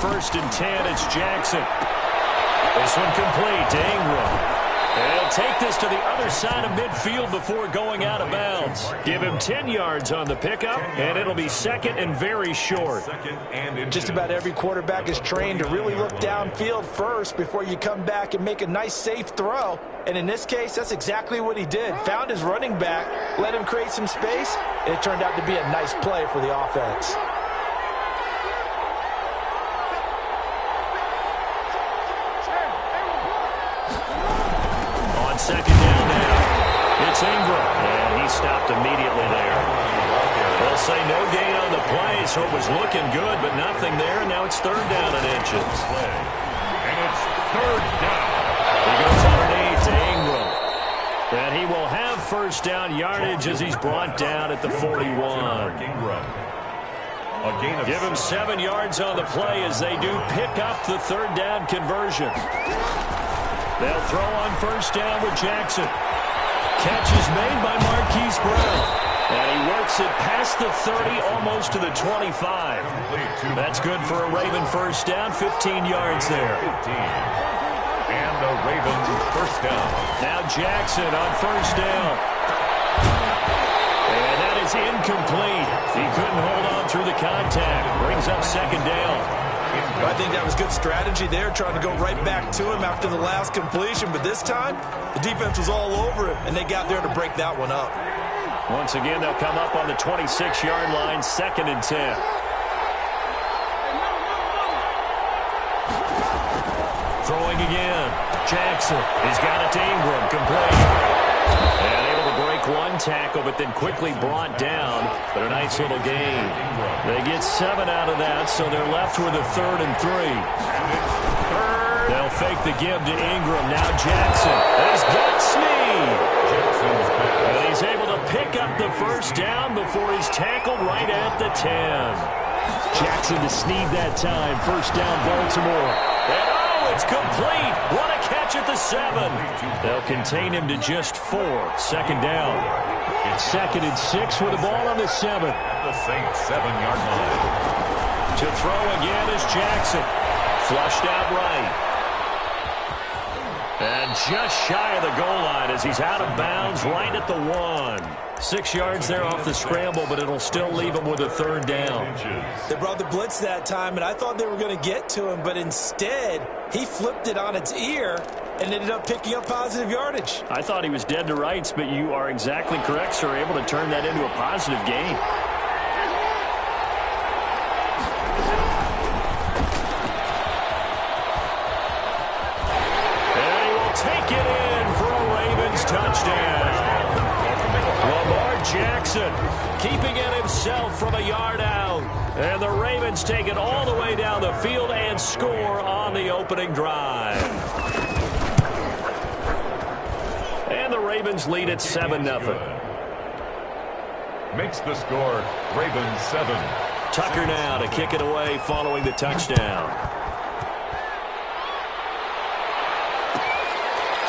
first and 10. It's Jackson. This one complete to Ingram. And he'll take this to the other side of midfield before going out of bounds. Give him 10 yards on the pickup, and it'll be second and very short. Just about every quarterback is trained to really look downfield first before you come back and make a nice, safe throw. And in this case, that's exactly what he did. Found his running back, let him create some space, and it turned out to be a nice play for the offense. Second down now. It's Ingram, and he stopped immediately there. They'll say no gain on the play, so it was looking good, but nothing there, and now it's third down and inches. And it's third down. He goes underneath to Ingram. And he will have first down yardage as he's brought down at the 41. Give him 7 yards on the play as they do pick up the third down conversion. They'll throw on first down with Jackson. Catch is made by Marquise Brown. And he works it past the 30, almost to the 25. That's good for a Raven first down, 15 yards there. And the Ravens first down. Now Jackson on first down. And that is incomplete. He couldn't hold on through the contact. Brings up second down. I think that was good strategy there, trying to go right back to him after the last completion. But this time, the defense was all over him, and they got there to break that one up. Once again, they'll come up on the 26-yard line, second and 10. Throwing again. Jackson. He's got it to Ingram. Complete. And able to break one tackle, but then quickly brought down. But a nice little gain. They get 7 out of that, so they're left with a 3rd and 3. They'll fake the give to Ingram. Now Jackson. He's got Snead. And he's able to pick up the first down before he's tackled right at the 10. Jackson to Snead that time. First down, Baltimore. And it's complete. What a catch at the 7. They'll contain him to just 4. Second down. It's 2nd and 6 with the ball on the 7. The Saints 7-yard line. To throw again is Jackson. Flushed out right. And just shy of the goal line as he's out of bounds right at the 1. 6 yards there off the scramble, but it'll still leave him with a 3rd down. They brought the blitz that time, and I thought they were going to get to him, but instead he flipped it on its ear and ended up picking up positive yardage. I thought he was dead to rights, but you are exactly correct, sir. Able to turn that into a positive gain. And he will take it in for a Ravens touchdown. Lamar Jackson keeping it himself from a yard out. And the Ravens take it all the way down the field and score on the opening drive. And the Ravens lead at 7-0. Makes the score Ravens 7. Tucker now to kick it away following the touchdown.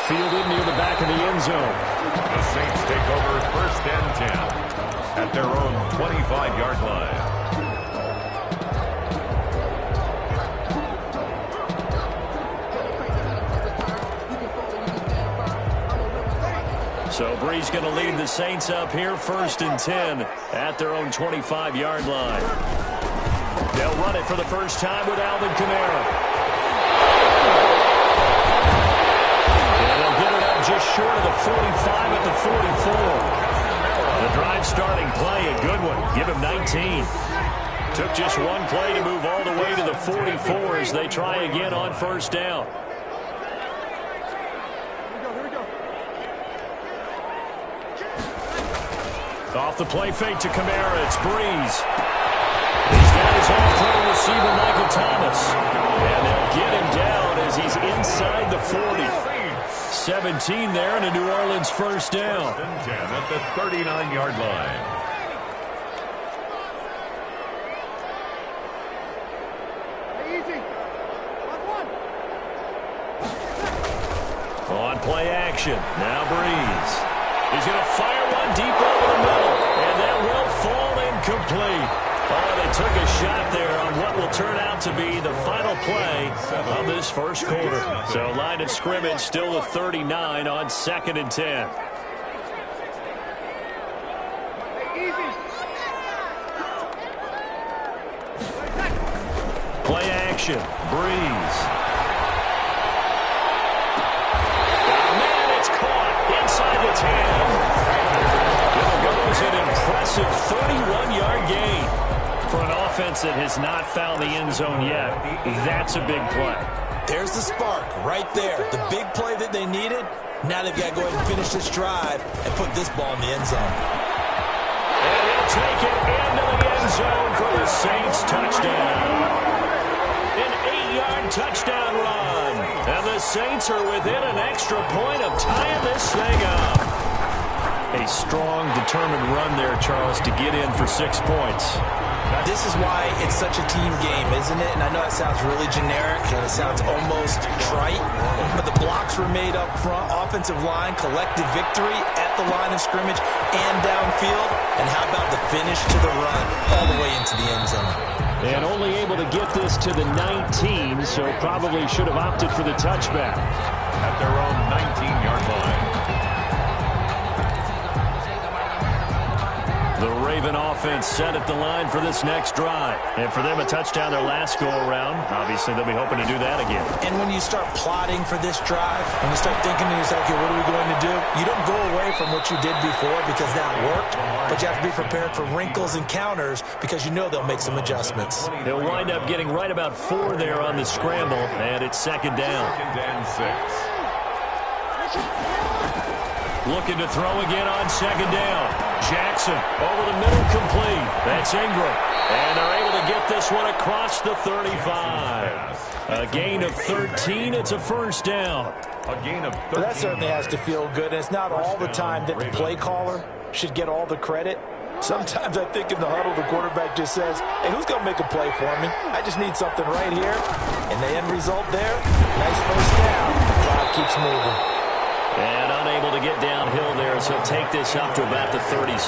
Fielded near the back of the end zone. The Saints take over first and 10 at their own 25-yard line. So Bree's going to lead the Saints up here, first and 10 at their own 25-yard line. They'll run it for the first time with Alvin Kamara. And they'll get it up just short of the 45 at the 44. The drive starting play, a good one. Give him 19. Took just one play to move all the way to the 44 as they try again on first down. Off the play fake to Kamara, it's Breeze. He's got his off-throw receiver, Michael Thomas. And they'll get him down as he's inside the 40. 17 there and a New Orleans first down. 10 at the 39-yard line. On play action, now Breeze. He's going to fire one deep over the middle, and that will fall incomplete. Oh, they took a shot there on what will turn out to be the final play of this first quarter. So line of scrimmage still a 39 on 2nd and 10. Play action. Breeze. Man, it's caught inside the 10. There goes an impressive 31-yard gain. For an offense that has not found the end zone yet, that's a big play. There's the spark right there. The big play that they needed. Now they've got to go ahead and finish this drive and put this ball in the end zone. And he'll take it into the end zone for the Saints touchdown. An 8-yard touchdown run. And the Saints are within an extra point of tying this thing up. A strong, determined run there, Charles, to get in for 6 points. This is why it's such a team game, isn't it? And I know it sounds really generic and it sounds almost trite, but the blocks were made up front, offensive line, collective victory at the line of scrimmage and downfield. And how about the finish to the run all the way into the end zone? And only able to get this to the 19, so probably should have opted for the touchback. At their own 19-yard line. The Raven offense set at the line for this next drive. And for them, a touchdown their last go-around. Obviously, they'll be hoping to do that again. And when you start plotting for this drive, when you start thinking to yourself, okay, what are we going to do? You don't go away from what you did before because that worked, but you have to be prepared for wrinkles and counters because you know they'll make some adjustments. They'll wind up getting right about 4 there on the scramble, and it's 2nd down. 2nd and 6. Looking to throw again on 2nd down. Jackson over the middle, complete. That's Ingram. And they're able to get this one across the 35. A gain of 13. It's a first down. A gain of 13. Well, that certainly has to feel good. And it's not all the time that the play caller should get all the credit. Sometimes I think in the huddle, the quarterback just says, hey, who's going to make a play for me? I just need something right here. And the end result there, nice first down. The clock keeps moving. And unable to get downhill there, so take this up to about the 37.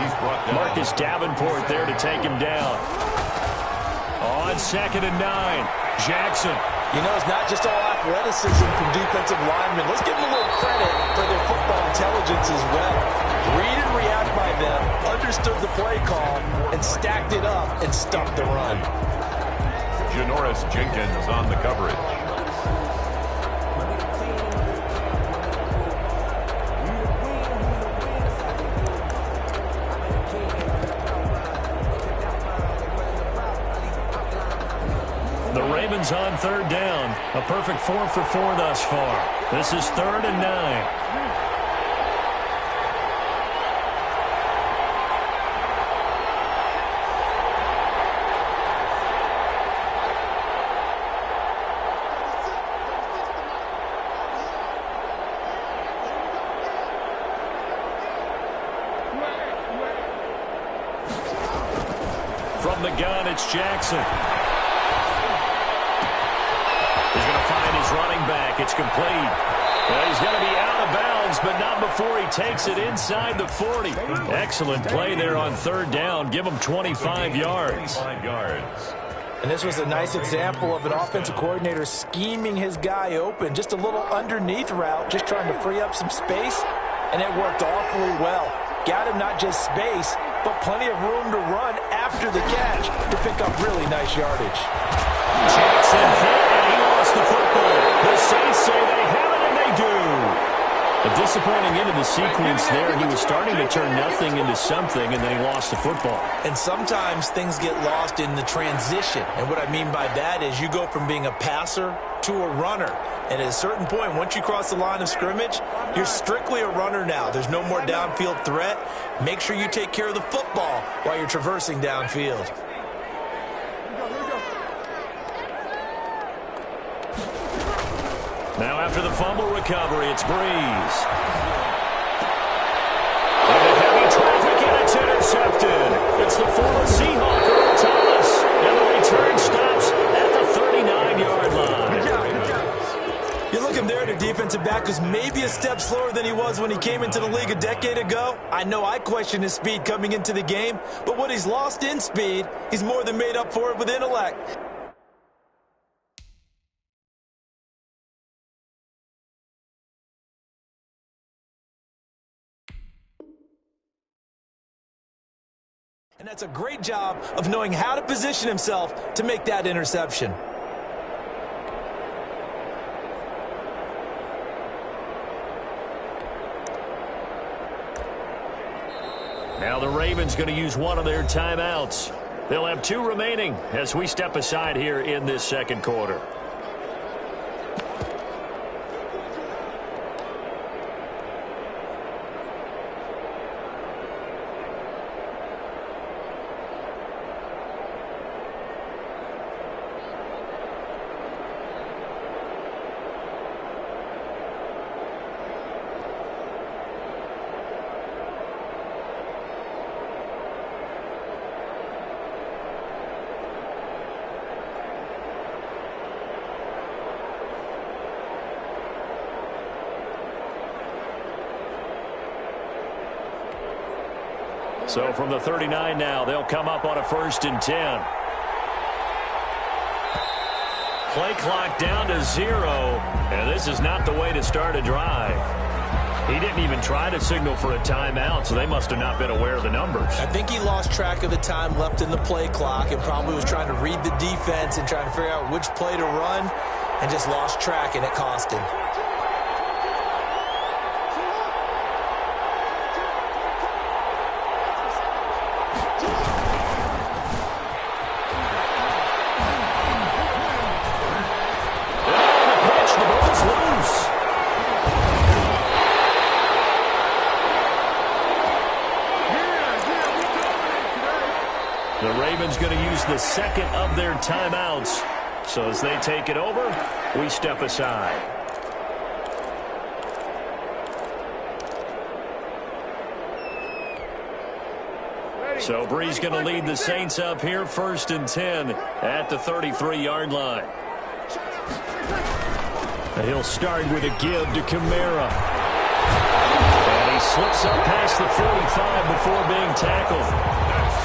He's brought down. Marcus Davenport there to take him down. On 2nd and 9, Jackson. You know, it's not just all athleticism from defensive linemen. Let's give them a little credit for their football intelligence as well. Read and react by them, understood the play call, and stacked it up and stuffed the run. Janoris Jenkins on the coverage. The Ravens on 3rd down. A perfect 4 for 4 thus far. This is 3rd and 9. From the gun, it's Jackson. He's going to find his running back. It's complete. Well, he's going to be out of bounds, but not before he takes it inside the 40. Excellent play there on 3rd down. Give him 25 yards. 25 yards. And this was a nice example of an offensive coordinator scheming his guy open. Just a little underneath route, just trying to free up some space, and it worked awfully well. Got him not just space, but plenty of room to run after the catch to pick up really nice yardage. Jackson hit, and he lost the football. The Saints say they have it, and they do. A disappointing end of the sequence there. He was starting to turn nothing into something, and then he lost the football. And sometimes things get lost in the transition. And what I mean by that is you go from being a passer to a runner. And at a certain point, once you cross the line of scrimmage, you're strictly a runner now. There's no more downfield threat. Make sure you take care of the football while you're traversing downfield. Now after the fumble recovery, it's Breeze. Into heavy traffic, and it's intercepted. It's the former Seahawk, Earl Thomas. And the return stops at the 39-yard line. You're looking there at a defensive back is maybe a step slower than he was when he came into the league a decade ago. I know I questioned his speed coming into the game, but what he's lost in speed, he's more than made up for it with intellect. And that's a great job of knowing how to position himself to make that interception. Now the Ravens going to use one of their timeouts. They'll have 2 remaining as we step aside here in this second quarter. So from the 39 now, they'll come up on a 1st and 10. Play clock down to 0, and this is not the way to start a drive. He didn't even try to signal for a timeout, so they must have not been aware of the numbers. I think he lost track of the time left in the play clock and probably was trying to read the defense and trying to figure out which play to run and just lost track, and it cost him. The Ravens going to use the second of their timeouts. So as they take it over, we step aside. So Bree's going to lead the Saints up here, 1st and 10 at the 33-yard line. And he'll start with a give to Kamara. And he slips up past the 45 before being tackled.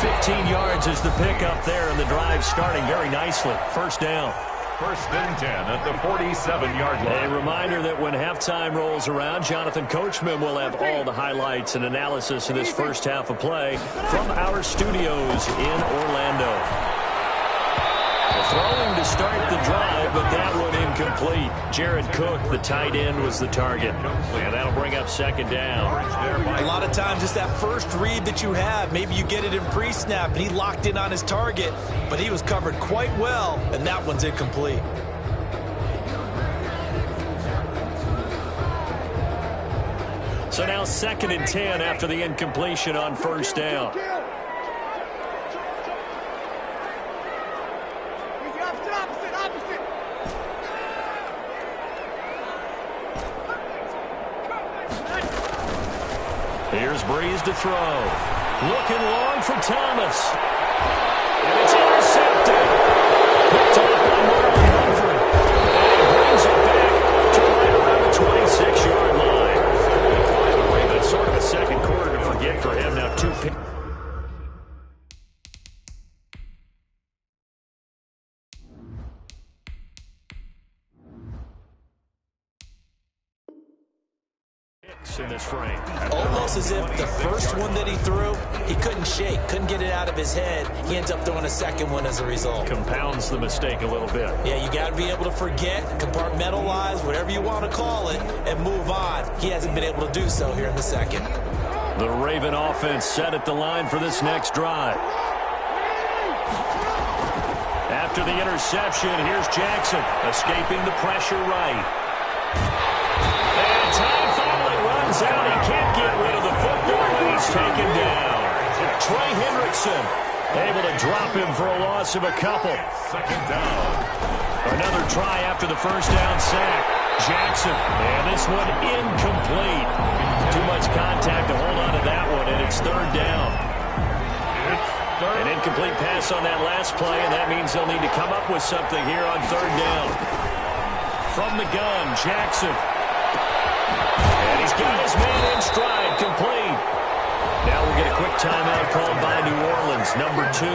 15 yards is the pickup there, and the drive starting very nicely. 1st down. 1st and 10 at the 47-yard line. A reminder that when halftime rolls around, Jonathan Coachman will have all the highlights and analysis of this first half of play from our studios in Orlando. Throwing to start the drive, but that one incomplete. Jared Cook, the tight end, was the target. And that'll bring up 2nd down. A lot of times it's that first read that you have. Maybe you get it in pre-snap, and he locked in on his target, but he was covered quite well, and that one's incomplete. So now 2nd and 10 after the incompletion on 1st down. Here's Breeze to throw. Looking long for Thomas. And it's intercepted. Picked up by Marlon Humphrey. And he brings it back to right around the 26-yard line. That's sort of a second quarter to forget for him. Now 2 picks. In this frame. Almost as if the first one that he threw, he couldn't shake, couldn't get it out of his head. He ends up throwing a second one as a result. Compounds the mistake a little bit. Yeah, you got to be able to forget, compartmentalize, whatever you want to call it, and move on. He hasn't been able to do so here in the second. The Raven offense set at the line for this next drive. After the interception, here's Jackson, escaping the pressure right. And time finally runs out. He can't get rid of the football, and he's taken down. Trey Hendrickson able to drop him for a loss of a couple. 2nd down. Another try after the 1st down sack. Jackson, and this one incomplete. Too much contact to hold on to that one, and it's 3rd down. An incomplete pass on that last play, and that means they'll need to come up with something here on 3rd down. From the gun, Jackson. He's got his man in stride, complete. Now we'll get a quick timeout called by New Orleans, number 2,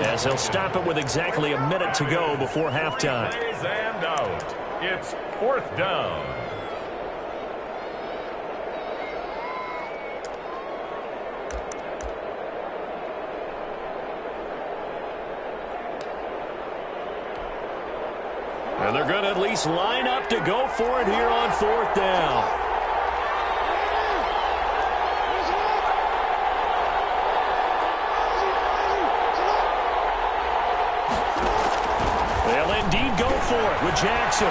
as they'll stop it with exactly a minute to go before halftime. And out. It's 4th down. And they're going to at least line up to go for it here on 4th down. They'll indeed go for it with Jackson.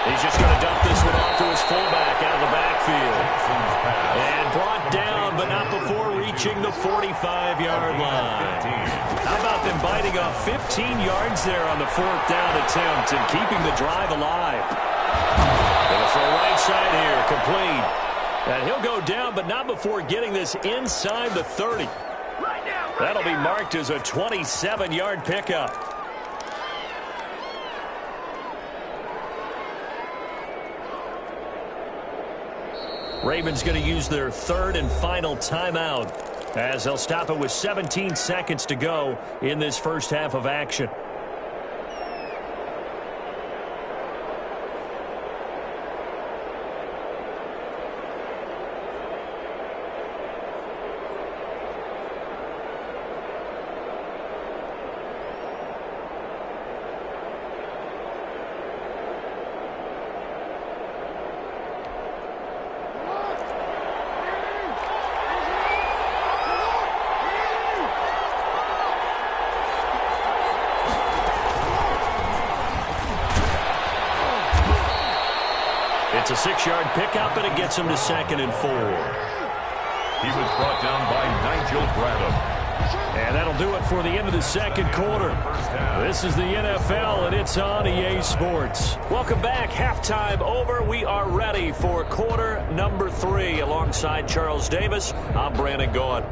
He's just going to dump this one off to his fullback out of the backfield. And brought down, but not before reaching the 45-yard line. How about them biting off 15 yards there on the 4th down attempt and keeping the drive alive? Going to throw right side here, complete. And he'll go down, but not before getting this inside the 30. That'll be marked as a 27-yard pickup. Ravens going to use their 3rd and final timeout as they'll stop it with 17 seconds to go in this first half of action. It's a 6-yard pickup, and it gets him to 2nd and 4. He was brought down by Nigel Bradham. And that'll do it for the end of the second quarter. This is the NFL, and it's on EA Sports. Welcome back. Halftime over. We are ready for quarter number 3. Alongside Charles Davis, I'm Brandon Gaud.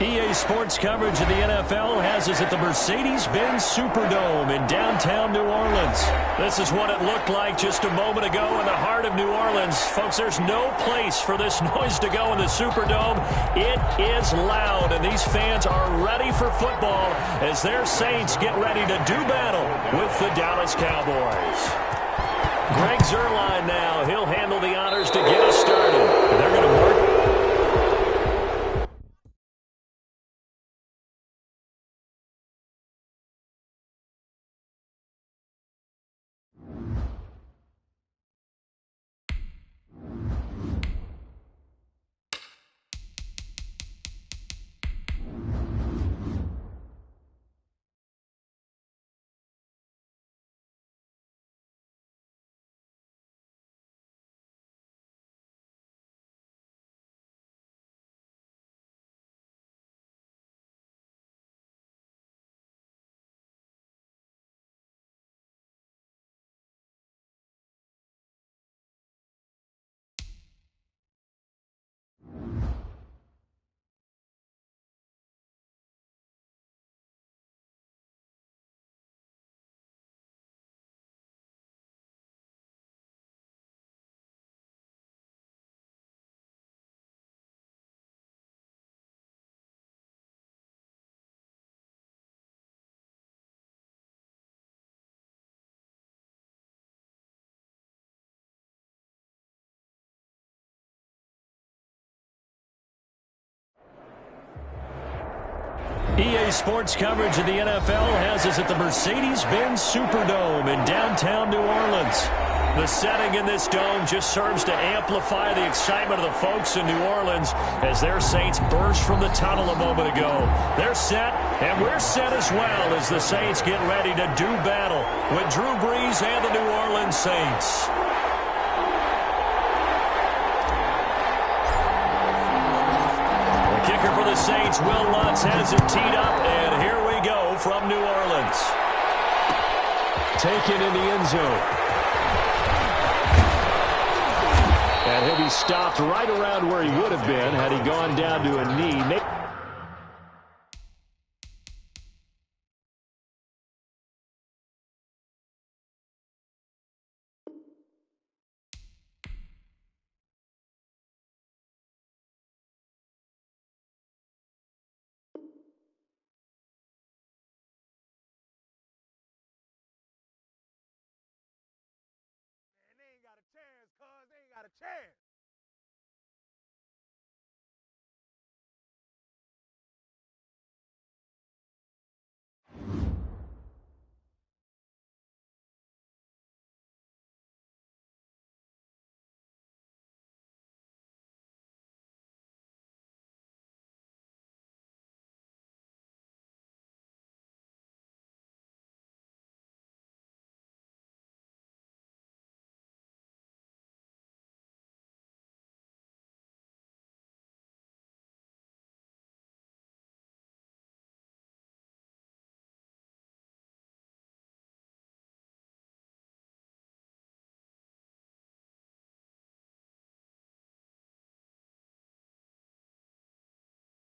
EA Sports coverage of the NFL has us at the Mercedes-Benz Superdome in downtown New Orleans. This is what it looked like just a moment ago in the heart of New Orleans. Folks, there's no place for this noise to go in the Superdome. It is loud, and these fans are ready for football as their Saints get ready to do battle with the Dallas Cowboys. Greg Zuerlein now. He'll handle the honors to get us started. They're going to mark. EA Sports coverage of the NFL has us at the Mercedes-Benz Superdome in downtown New Orleans. The setting in this dome just serves to amplify the excitement of the folks in New Orleans as their Saints burst from the tunnel a moment ago. They're set, and we're set as well as the Saints get ready to do battle with Drew Brees and the New Orleans Saints. Kicker for the Saints, Will Lutz has it teed up, and here we go from New Orleans. Taken in the end zone. And he'll be stopped right around where he would have been had he gone down to a knee. They ain't got a chance, cuz. They ain't got a chance.